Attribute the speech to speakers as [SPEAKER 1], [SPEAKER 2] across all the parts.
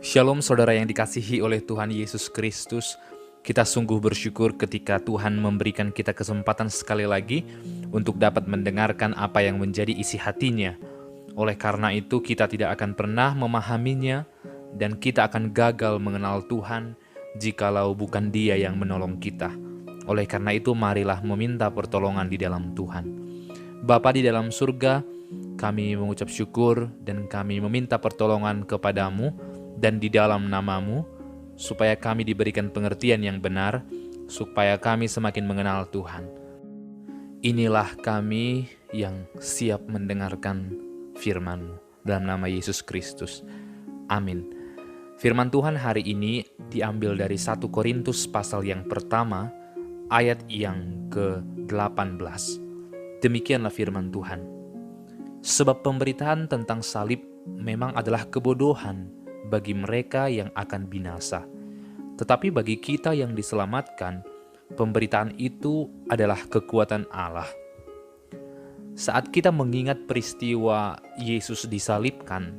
[SPEAKER 1] Shalom saudara yang dikasihi oleh Tuhan Yesus Kristus. Kita sungguh bersyukur ketika Tuhan memberikan kita kesempatan sekali lagi untuk dapat mendengarkan apa yang menjadi isi hatinya. Oleh karena itu kita tidak akan pernah memahaminya dan kita akan gagal mengenal Tuhan jikalau bukan Dia yang menolong kita. Oleh karena itu marilah meminta pertolongan di dalam Tuhan. Bapa di dalam surga, kami mengucap syukur dan kami meminta pertolongan kepadamu dan di dalam namamu, supaya kami diberikan pengertian yang benar, supaya kami semakin mengenal Tuhan. Inilah kami yang siap mendengarkan firman-Mu dalam nama Yesus Kristus. Amin. Firman Tuhan hari ini diambil dari 1 Korintus pasal yang pertama, ayat yang ke-18. Demikianlah firman Tuhan. Sebab pemberitaan tentang salib memang adalah kebodohan bagi mereka yang akan binasa. Tetapi bagi kita yang diselamatkan, pemberitaan itu adalah kekuatan Allah. Saat kita mengingat peristiwa Yesus disalibkan,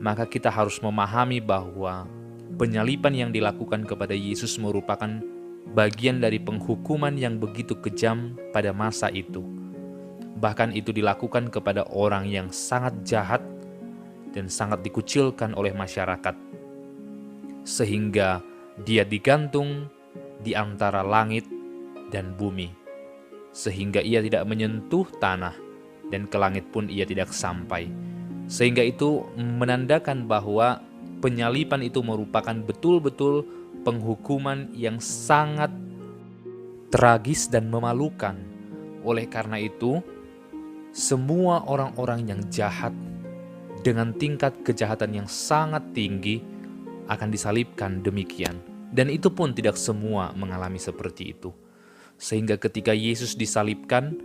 [SPEAKER 1] maka kita harus memahami bahwa penyaliban yang dilakukan kepada Yesus merupakan bagian dari penghukuman yang begitu kejam pada masa itu. Bahkan itu dilakukan kepada orang yang sangat jahat dan sangat dikucilkan oleh masyarakat, sehingga dia digantung di antara langit dan bumi, sehingga ia tidak menyentuh tanah dan ke langit pun ia tidak sampai. Sehingga itu menandakan bahwa penyaliban itu merupakan betul-betul penghukuman yang sangat tragis dan memalukan. Oleh karena itu, semua orang-orang yang jahat dengan tingkat kejahatan yang sangat tinggi akan disalibkan demikian. Dan itu pun tidak semua mengalami seperti itu. Sehingga ketika Yesus disalibkan,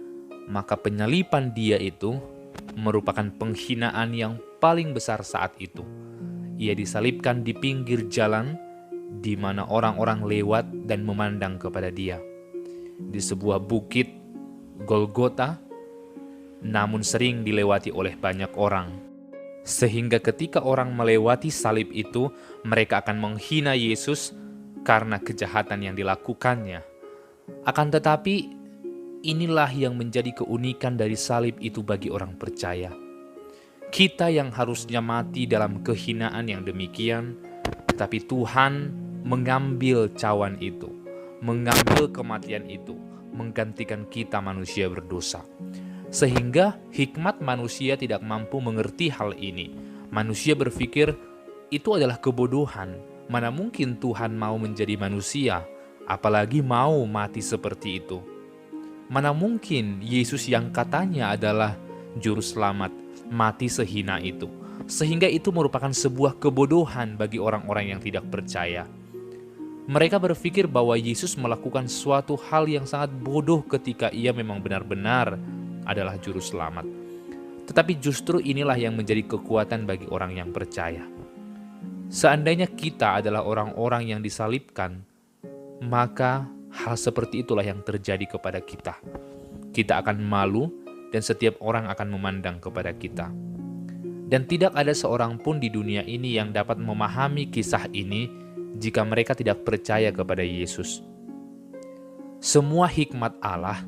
[SPEAKER 1] maka penyaliban Dia itu merupakan penghinaan yang paling besar saat itu. Ia disalibkan di pinggir jalan di mana orang-orang lewat dan memandang kepada Dia. Di sebuah bukit Golgota, namun sering dilewati oleh banyak orang. Sehingga ketika orang melewati salib itu, mereka akan menghina Yesus karena kejahatan yang dilakukannya. Akan tetapi, inilah yang menjadi keunikan dari salib itu bagi orang percaya. Kita yang harusnya mati dalam kehinaan yang demikian, tetapi Tuhan mengambil cawan itu, mengambil kematian itu, menggantikan kita manusia berdosa. Sehingga hikmat manusia tidak mampu mengerti hal ini. Manusia berpikir itu adalah kebodohan. Mana mungkin Tuhan mau menjadi manusia, apalagi mau mati seperti itu. Mana mungkin Yesus yang katanya adalah juru selamat, mati sehina itu. Sehingga itu merupakan sebuah kebodohan bagi orang-orang yang tidak percaya. Mereka berpikir bahwa Yesus melakukan suatu hal yang sangat bodoh ketika ia memang benar-benar adalah juru selamat. Tetapi justru inilah yang menjadi kekuatan bagi orang yang percaya. Seandainya kita adalah orang-orang yang disalibkan, maka hal seperti itulah yang terjadi kepada kita. Kita akan malu dan setiap orang akan memandang kepada kita. Dan tidak ada seorang pun di dunia ini yang dapat memahami kisah ini jika mereka tidak percaya kepada Yesus. Semua hikmat Allah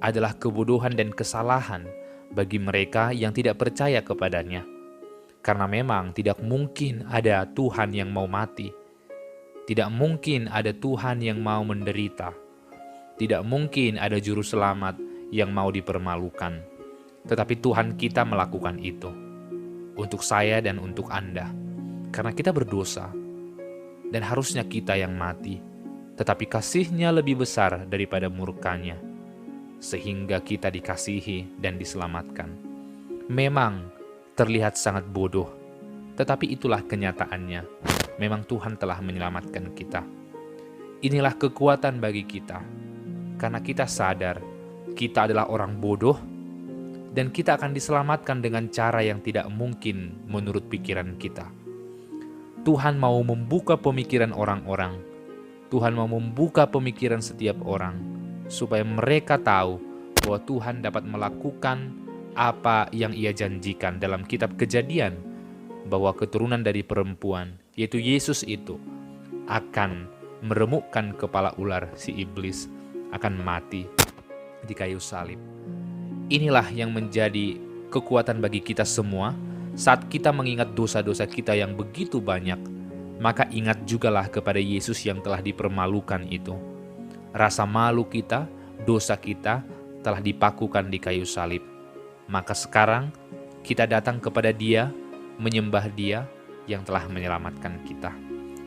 [SPEAKER 1] adalah kebodohan dan kesalahan bagi mereka yang tidak percaya kepadanya. Karena memang tidak mungkin ada Tuhan yang mau mati. Tidak mungkin ada Tuhan yang mau menderita. Tidak mungkin ada juru selamat yang mau dipermalukan. Tetapi Tuhan kita melakukan itu. Untuk saya dan untuk Anda. Karena kita berdosa. Dan harusnya kita yang mati. Tetapi kasih-Nya lebih besar daripada murka-Nya, sehingga kita dikasihi dan diselamatkan. Memang terlihat sangat bodoh, tetapi itulah kenyataannya. Memang Tuhan telah menyelamatkan kita. Inilah kekuatan bagi kita, karena kita sadar kita adalah orang bodoh, dan kita akan diselamatkan dengan cara yang tidak mungkin menurut pikiran kita. Tuhan mau membuka pemikiran orang-orang. Tuhan mau membuka pemikiran setiap orang, supaya mereka tahu bahwa Tuhan dapat melakukan apa yang Ia janjikan dalam kitab Kejadian, bahwa keturunan dari perempuan, yaitu Yesus itu, akan meremukkan kepala ular si iblis, akan mati di kayu salib. Inilah yang menjadi kekuatan bagi kita semua saat kita mengingat dosa-dosa kita yang begitu banyak. Maka ingat jugalah kepada Yesus yang telah dipermalukan itu. Rasa malu kita, dosa kita telah dipakukan di kayu salib. Maka sekarang kita datang kepada Dia, menyembah Dia yang telah menyelamatkan kita.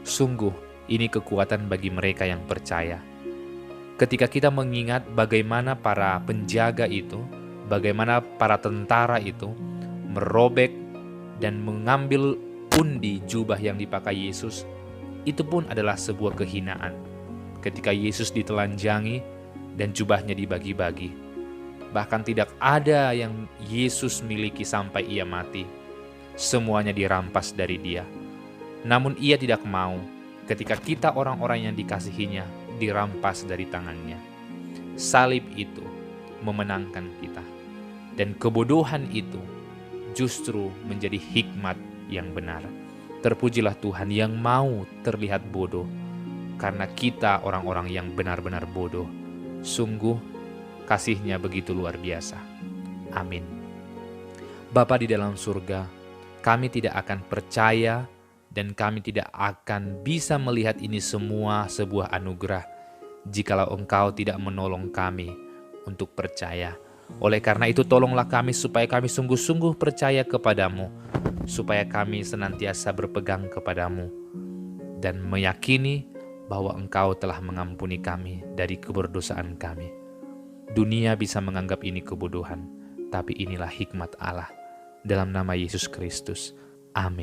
[SPEAKER 1] Sungguh, ini kekuatan bagi mereka yang percaya. Ketika kita mengingat bagaimana para penjaga itu, bagaimana para tentara itu merobek dan mengambil undi jubah yang dipakai Yesus, itu pun adalah sebuah kehinaan. Ketika Yesus ditelanjangi dan jubahnya dibagi-bagi, bahkan tidak ada yang Yesus miliki sampai ia mati. Semuanya dirampas dari Dia. Namun Ia tidak mau ketika kita orang-orang yang dikasihinya dirampas dari tangannya. Salib itu memenangkan kita. Dan kebodohan itu justru menjadi hikmat yang benar. Terpujilah Tuhan yang mau terlihat bodoh, karena kita orang-orang yang benar-benar bodoh. Sungguh kasih-Nya begitu luar biasa. Amin. Bapa di dalam surga, kami tidak akan percaya dan kami tidak akan bisa melihat ini semua sebuah anugerah jikalau Engkau tidak menolong kami untuk percaya. Oleh karena itu tolonglah kami supaya kami sungguh-sungguh percaya kepadamu, supaya kami senantiasa berpegang kepadamu dan meyakini bahwa Engkau telah mengampuni kami dari keberdosaan kami. Dunia bisa menganggap ini kebodohan, tapi inilah hikmat Allah. Dalam nama Yesus Kristus. Amin.